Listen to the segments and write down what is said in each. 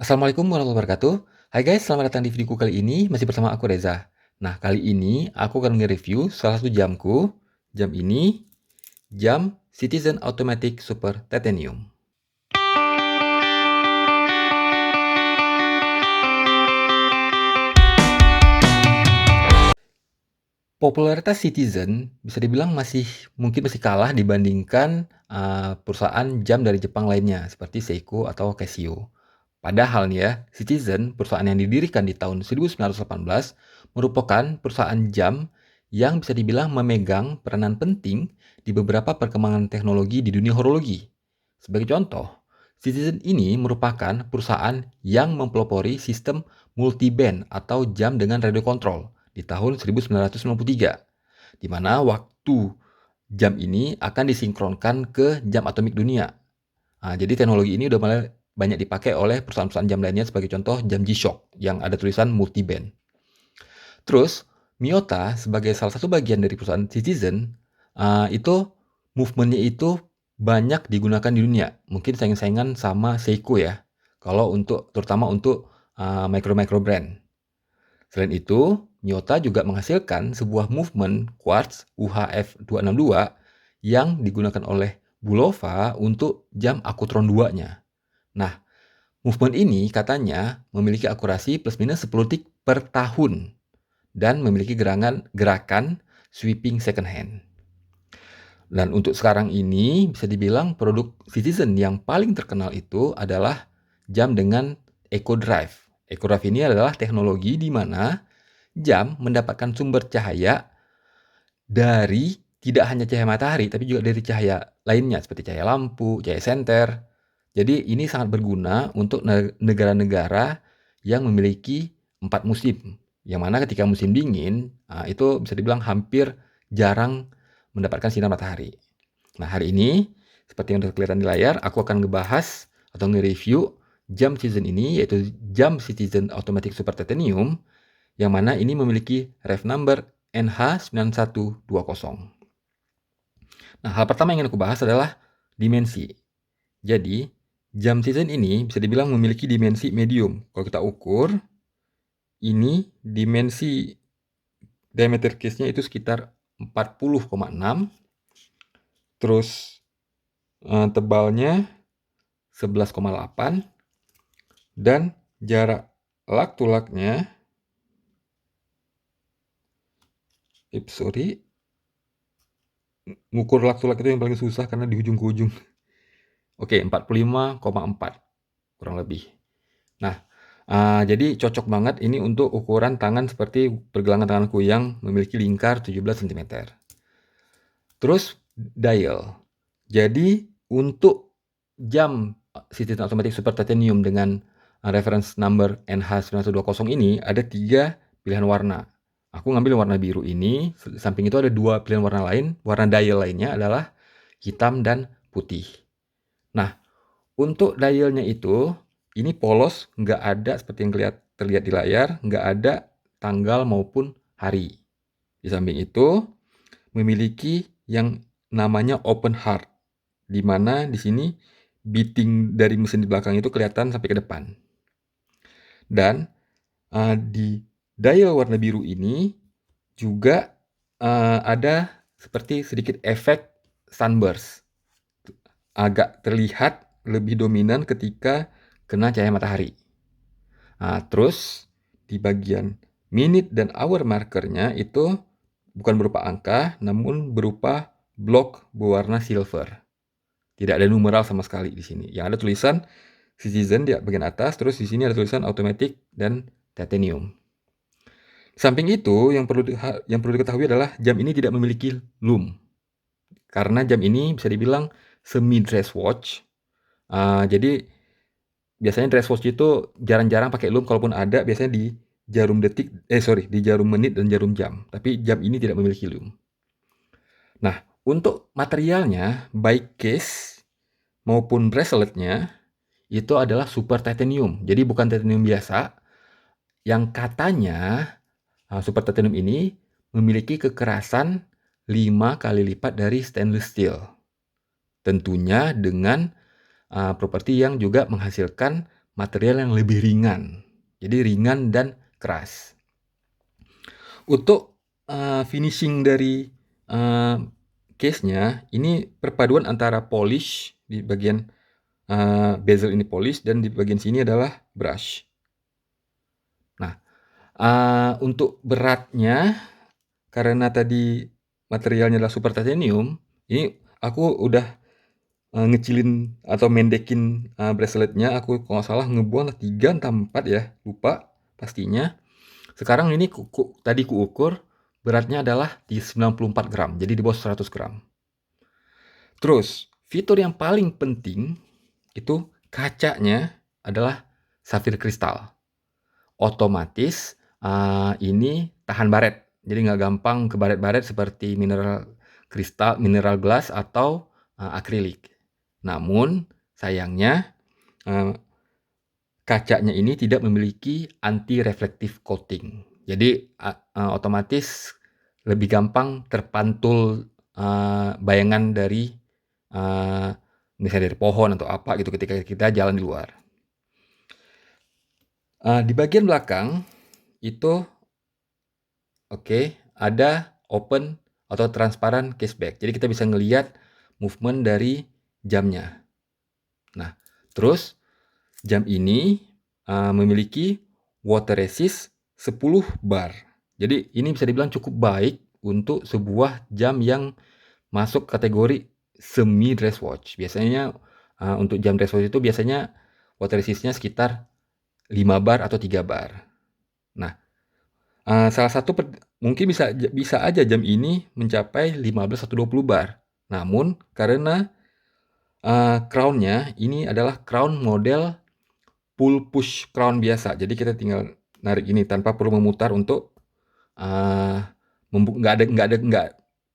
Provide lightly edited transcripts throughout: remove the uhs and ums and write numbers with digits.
Assalamualaikum warahmatullahi wabarakatuh. Hai guys, selamat datang di videoku kali ini, masih bersama aku Reza. Nah, kali ini aku akan nge-review salah satu jamku. Jam ini, jam Citizen Automatic Super Titanium. Popularitas Citizen bisa dibilang mungkin masih kalah dibandingkan perusahaan jam dari Jepang lainnya, seperti Seiko atau Casio. Padahal nih ya, Citizen, perusahaan yang didirikan di tahun 1918, merupakan perusahaan jam yang bisa dibilang memegang peranan penting di beberapa perkembangan teknologi di dunia horologi. Sebagai contoh, Citizen ini merupakan perusahaan yang mempelopori sistem multiband atau jam dengan radio kontrol di tahun 1993, di mana waktu jam ini akan disinkronkan ke jam atomik dunia. Jadi teknologi ini udah mulai banyak dipakai oleh perusahaan-perusahaan jam lainnya, sebagai contoh jam G-Shock yang ada tulisan multiband. Terus Miyota sebagai salah satu bagian dari perusahaan Citizen, itu movementnya itu banyak digunakan di dunia. Mungkin saing-saingan sama Seiko ya, kalau terutama untuk micro brand. Selain itu, Miyota juga menghasilkan sebuah movement quartz UHF 262 yang digunakan oleh Bulova untuk jam Accutron 2-nya. Nah, movement ini katanya memiliki akurasi plus minus 10 detik per tahun dan memiliki gerakan sweeping second hand. Dan untuk sekarang ini bisa dibilang produk Citizen yang paling terkenal itu adalah jam dengan Eco Drive. Eco Drive ini adalah teknologi di mana jam mendapatkan sumber cahaya dari tidak hanya cahaya matahari, tapi juga dari cahaya lainnya seperti cahaya lampu, cahaya senter. Jadi ini sangat berguna untuk negara-negara yang memiliki 4 musim. Yang mana ketika musim dingin, itu bisa dibilang hampir jarang mendapatkan sinar matahari. Nah, hari ini seperti yang sudah kelihatan di layar, aku akan ngebahas atau nge-review jam Citizen ini, yaitu jam Citizen Automatic Super Titanium, yang mana ini memiliki ref number NH9120. Nah, hal pertama yang ingin aku bahas adalah dimensi. Jadi, jam Citizen ini bisa dibilang memiliki dimensi medium. Kalau kita ukur, ini dimensi diameter case-nya itu sekitar 40,6. Terus tebalnya 11,8. Dan jarak lug to lug-nya, ngukur lug to lug itu yang paling susah karena di ujung ke ujung. Oke, 45,4 kurang lebih. Nah, jadi cocok banget ini untuk ukuran tangan seperti pergelangan tanganku yang memiliki lingkar 17 cm. Terus dial. Jadi untuk jam Citizen Automatic Super Titanium dengan reference number NH9120 ini ada 3 pilihan warna. Aku ngambil warna biru ini, samping itu ada 2 pilihan warna lain. Warna dial lainnya adalah hitam dan putih. Nah, untuk dialnya itu, ini polos, nggak ada seperti yang terlihat di layar, nggak ada tanggal maupun hari. Di samping itu, memiliki yang namanya open heart, di mana di sini beating dari mesin di belakang itu kelihatan sampai ke depan. Dan di dial warna biru ini juga ada seperti sedikit efek sunburst. Agak terlihat lebih dominan ketika kena cahaya matahari. Terus di bagian minute dan hour markernya itu bukan berupa angka, namun berupa blok berwarna silver. Tidak ada numeral sama sekali di sini. Yang ada tulisan Citizen di bagian atas, terus di sini ada tulisan Automatic dan Titanium. Di samping itu, yang perlu diketahui adalah jam ini tidak memiliki loom. Karena jam ini bisa dibilang semi dress watch. Jadi biasanya dress watch itu jarang-jarang pakai loom, kalaupun ada biasanya di jarum di jarum menit dan jarum jam. Tapi jam ini tidak memiliki loom. Nah, untuk materialnya, baik case maupun braceletnya itu adalah super titanium. Jadi bukan titanium biasa, yang katanya super titanium ini memiliki kekerasan 5 kali lipat dari stainless steel. Tentunya dengan properti yang juga menghasilkan material yang lebih ringan. Jadi ringan dan keras. Untuk finishing dari case-nya, ini perpaduan antara polish di bagian bezel ini polish dan di bagian sini adalah brush. Nah, untuk beratnya, karena tadi materialnya adalah super titanium, ini aku udah ngecilin atau mendekin braceletnya. Aku kalau nggak salah ngebuang 3 entah 4 ya, lupa pastinya. Sekarang ini tadi kuukur beratnya adalah di 94 gram, jadi di bawah 100 gram. Terus, fitur yang paling penting itu kacanya adalah safir kristal. Otomatis ini tahan baret, jadi nggak gampang kebaret-baret seperti mineral kristal, mineral glass atau akrilik. Namun sayangnya kacanya ini tidak memiliki anti reflective coating, jadi otomatis lebih gampang terpantul bayangan dari misalnya dari pohon atau apa gitu ketika kita jalan di luar. Di bagian belakang itu ada open atau transparan caseback, jadi kita bisa ngelihat movement dari jamnya. Nah, terus jam ini memiliki water resist 10 bar. Jadi ini bisa dibilang cukup baik untuk sebuah jam yang masuk kategori semi dress watch. Biasanya untuk jam dress watch itu biasanya water resistnya sekitar 5 bar atau 3 bar. Nah, salah satu mungkin bisa aja jam ini mencapai 15 atau 20 bar. Namun karena crown-nya ini adalah crown model pull push crown biasa. Jadi kita tinggal narik ini tanpa perlu memutar untuk nggak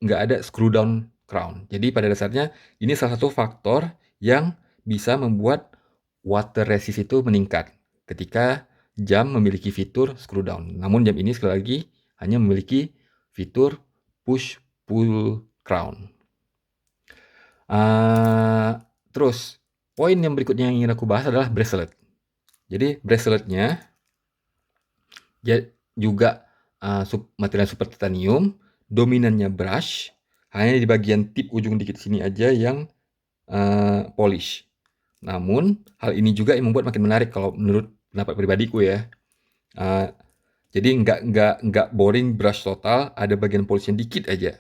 ada screw down crown. Jadi pada dasarnya ini salah satu faktor yang bisa membuat water resist itu meningkat ketika jam memiliki fitur screw down. Namun jam ini sekali lagi hanya memiliki fitur push pull crown. Terus poin yang berikutnya yang ingin aku bahas adalah bracelet. Jadi braceletnya juga material super titanium, dominannya brush, hanya di bagian tip ujung dikit sini aja yang polish. Namun hal ini juga yang membuat makin menarik kalau menurut pendapat pribadiku ya. Jadi nggak boring brush total, ada bagian polishnya dikit aja.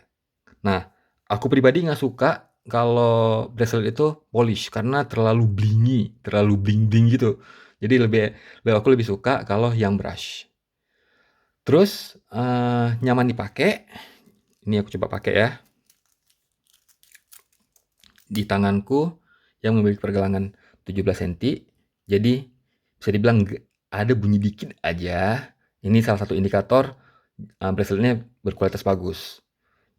Nah, aku pribadi nggak suka kalau bracelet itu polish karena terlalu blingy, terlalu bling-bling gitu. Jadi aku lebih suka kalau yang brush. Terus nyaman dipakai. Ini aku coba pakai ya. Di tanganku yang memiliki pergelangan 17 cm. Jadi bisa dibilang ada bunyi dikit aja. Ini salah satu indikator braceletnya berkualitas bagus.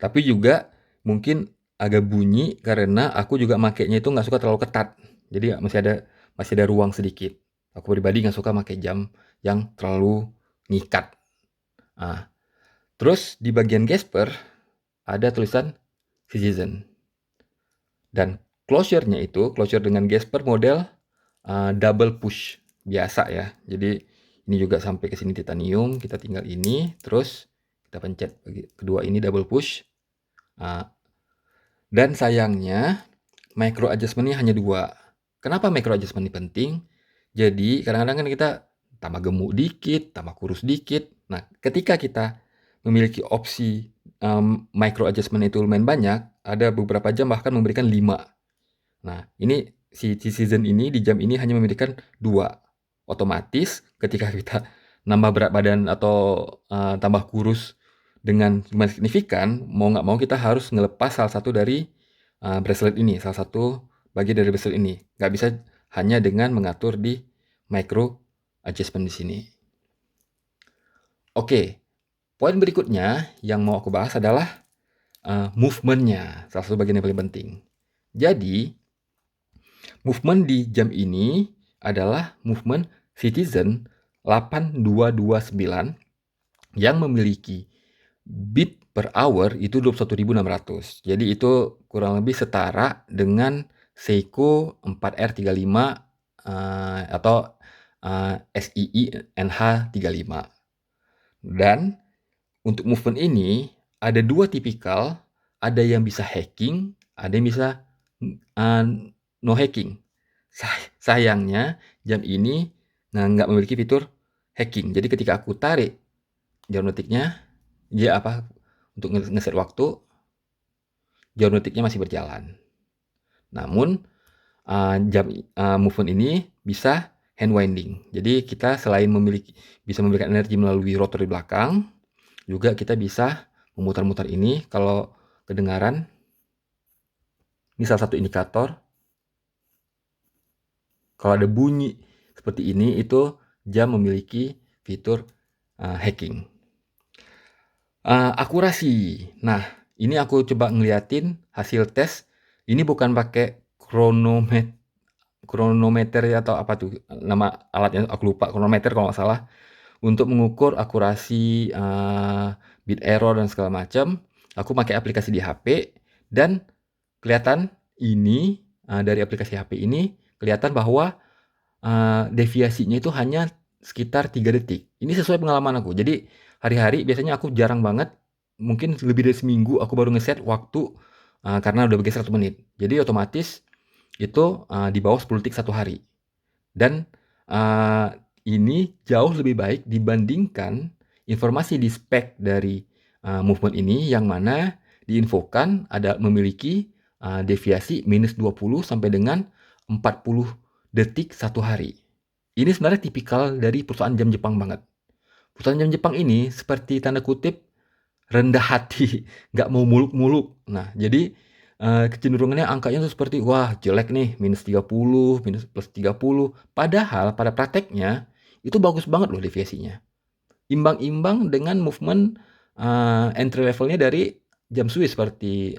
Tapi juga mungkin agak bunyi karena aku juga makainya itu nggak suka terlalu ketat. Jadi masih ada ruang sedikit. Aku pribadi nggak suka pakai jam yang terlalu ngikat. Terus di bagian Gasper ada tulisan Citizen. Dan closure dengan Gasper model double push biasa ya. Jadi ini juga sampai ke sini titanium, kita tinggal ini, terus kita pencet kedua ini double push. Dan sayangnya micro adjustment-nya hanya 2. Kenapa micro adjustment ini penting? Jadi kadang-kadang kan kita tambah gemuk dikit, tambah kurus dikit. Nah, ketika kita memiliki opsi micro adjustment itu lumayan banyak, ada beberapa jam bahkan memberikan 5. Nah, ini si Citizen ini di jam ini hanya memberikan 2. Otomatis ketika kita nambah berat badan atau tambah kurus dengan lumayan signifikan, mau nggak mau kita harus ngelepas salah satu dari bracelet ini, salah satu bagian dari bracelet ini. Nggak bisa hanya dengan mengatur di micro adjustment di sini. Oke, poin berikutnya yang mau aku bahas adalah movement-nya, salah satu bagian yang paling penting. Jadi, movement di jam ini adalah movement Citizen 8229 yang memiliki beat per hour itu 21.600. Jadi itu kurang lebih setara dengan Seiko 4R35 atau SII NH35. Dan untuk movement ini ada 2 tipikal, ada yang bisa hacking, ada yang bisa no hacking. Sayangnya jam ini nggak memiliki fitur hacking. Jadi ketika aku tarik jarum detiknya, dia untuk ngeset waktu, jarum detiknya masih berjalan. Namun movement ini bisa hand winding. Jadi kita selain bisa memberikan energi melalui rotor di belakang, juga kita bisa memutar-mutar ini. Kalau kedengaran, ini salah satu indikator. Kalau ada bunyi seperti ini, itu jam memiliki fitur hacking. Akurasi. Nah, ini aku coba ngeliatin hasil tes. Ini bukan pakai kronometer atau apa tuh nama alatnya, aku lupa, kronometer kalau nggak salah, untuk mengukur akurasi bit error dan segala macam. Aku pakai aplikasi di HP dan kelihatan ini dari aplikasi HP ini kelihatan bahwa deviasinya itu hanya sekitar 3 detik. Ini sesuai pengalaman aku. Jadi hari-hari biasanya aku jarang banget, mungkin lebih dari seminggu aku baru ngeset waktu karena udah bergeser 1 menit. Jadi otomatis itu di bawah 10 detik 1 hari. Dan ini jauh lebih baik dibandingkan informasi di spek dari movement ini, yang mana diinfokan ada memiliki deviasi minus 20 sampai dengan 40 detik 1 hari. Ini sebenarnya tipikal dari perusahaan jam Jepang banget. Perusahaan jam Jepang ini seperti tanda kutip rendah hati, nggak mau muluk-muluk. Nah, jadi kecenderungannya angkanya tuh seperti, wah jelek nih, minus 30, minus plus 30. Padahal pada prakteknya, itu bagus banget loh deviasinya. Imbang-imbang dengan movement entry levelnya dari jam Swiss seperti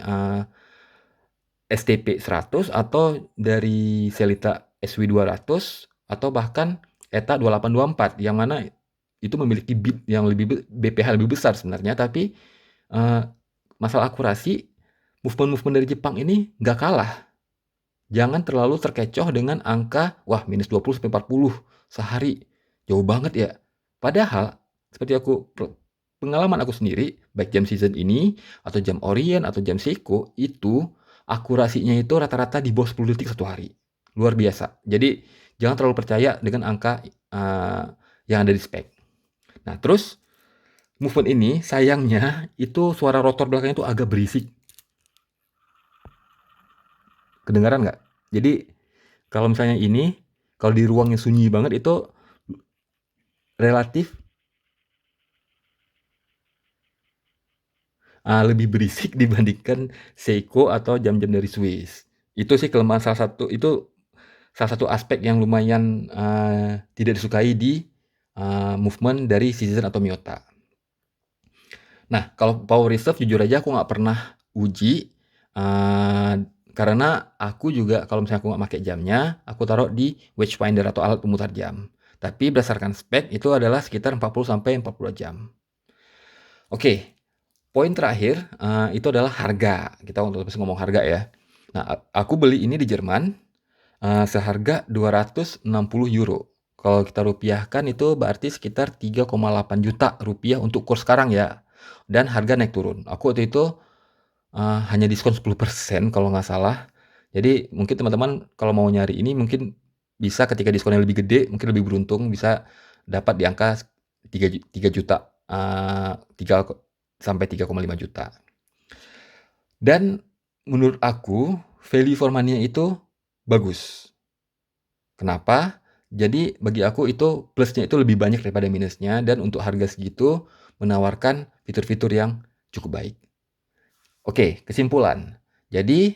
STP 100 atau dari Sellita SW200 atau bahkan ETA 2824, yang mana itu memiliki bit yang BPH lebih besar sebenarnya, tapi masalah akurasi, movement-movement dari Jepang ini nggak kalah. Jangan terlalu terkecoh dengan angka, wah minus 20 sampai 40 sehari. Jauh banget ya. Padahal, seperti pengalaman aku sendiri, baik jam season ini, atau jam Orient, atau jam Seiko, itu akurasinya itu rata-rata di bawah 10 detik 1 hari. Luar biasa. Jadi, jangan terlalu percaya dengan angka yang ada di spek. Nah, terus movement ini sayangnya itu suara rotor belakangnya itu agak berisik. Kedengaran nggak? Jadi kalau misalnya ini, kalau di ruang yang sunyi banget itu relatif lebih berisik dibandingkan Seiko atau jam-jam dari Swiss. Itu sih kelemahan salah satu aspek yang lumayan tidak disukai di movement dari Shenzhen atau Miyota. Nah, kalau power reserve jujur aja aku nggak pernah uji, karena aku juga kalau misalnya aku nggak pakai jamnya, aku taruh di watch finder atau alat pemutar jam. Tapi berdasarkan spek itu adalah sekitar 40 sampai 42 jam. Oke, poin terakhir itu adalah harga. Kita untuk ngomong harga ya. Nah, aku beli ini di Jerman seharga 260 euro. Kalau kita rupiahkan itu berarti sekitar 3,8 juta rupiah untuk kurs sekarang ya. Dan harga naik turun. Aku waktu itu hanya diskon 10% kalau nggak salah. Jadi mungkin teman-teman kalau mau nyari ini mungkin bisa ketika diskonnya lebih gede, mungkin lebih beruntung bisa dapat di angka 3 juta, 3 sampai 3,5 juta. Dan menurut aku value for money itu bagus. Kenapa? Jadi bagi aku itu plusnya itu lebih banyak daripada minusnya, dan untuk harga segitu menawarkan fitur-fitur yang cukup baik. Oke, kesimpulan. Jadi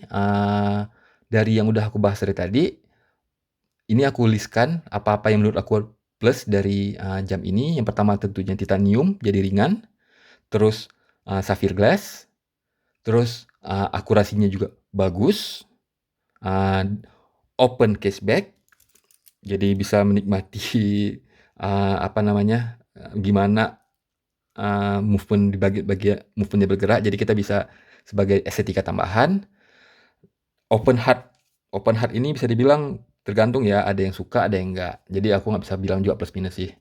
dari yang udah aku bahas dari tadi, ini aku listkan apa-apa yang menurut aku plus dari jam ini. Yang pertama tentunya titanium, jadi ringan. Terus sapphire glass. Terus akurasinya juga bagus. Open cashback. Jadi bisa menikmati gimana movementnya bergerak. Jadi kita bisa sebagai estetika tambahan. Open heart ini bisa dibilang tergantung ya, ada yang suka, ada yang enggak. Jadi aku nggak bisa bilang juga plus minus sih.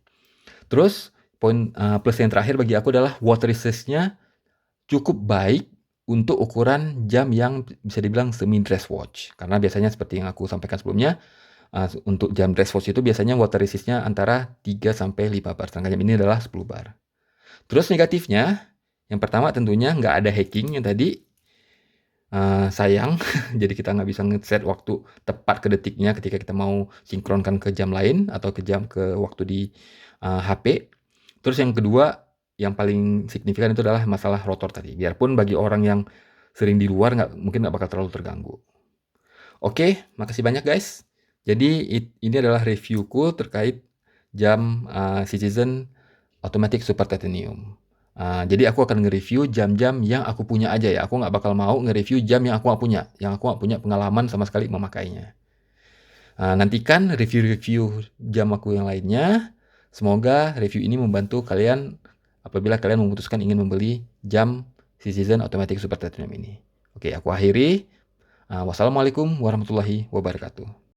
Terus poin plus yang terakhir bagi aku adalah water resist-nya cukup baik untuk ukuran jam yang bisa dibilang semi dress watch. Karena biasanya seperti yang aku sampaikan sebelumnya, untuk jam dress watch itu biasanya water resist-nya antara 3 sampai 5 bar, sedangkan jam ini adalah 10 bar. Terus negatifnya, yang pertama tentunya nggak ada hacking yang tadi, sayang, jadi kita nggak bisa nge-set waktu tepat ke detiknya ketika kita mau sinkronkan ke jam lain atau ke waktu di, HP. Terus yang kedua, yang paling signifikan itu adalah masalah rotor tadi. Biarpun bagi orang yang sering di luar mungkin nggak bakal terlalu terganggu. Oke, makasih banyak guys. Jadi ini adalah reviewku terkait jam, Citizen Automatic Super Titanium. Jadi aku akan nge-review jam-jam yang aku punya aja ya, aku nggak bakal mau nge-review jam yang aku nggak punya, yang aku nggak punya pengalaman sama sekali memakainya. Nantikan review-review jam aku yang lainnya, semoga review ini membantu kalian apabila kalian memutuskan ingin membeli jam Citizen Automatic Super Titanium ini. Oke, aku akhiri, wassalamualaikum warahmatullahi wabarakatuh.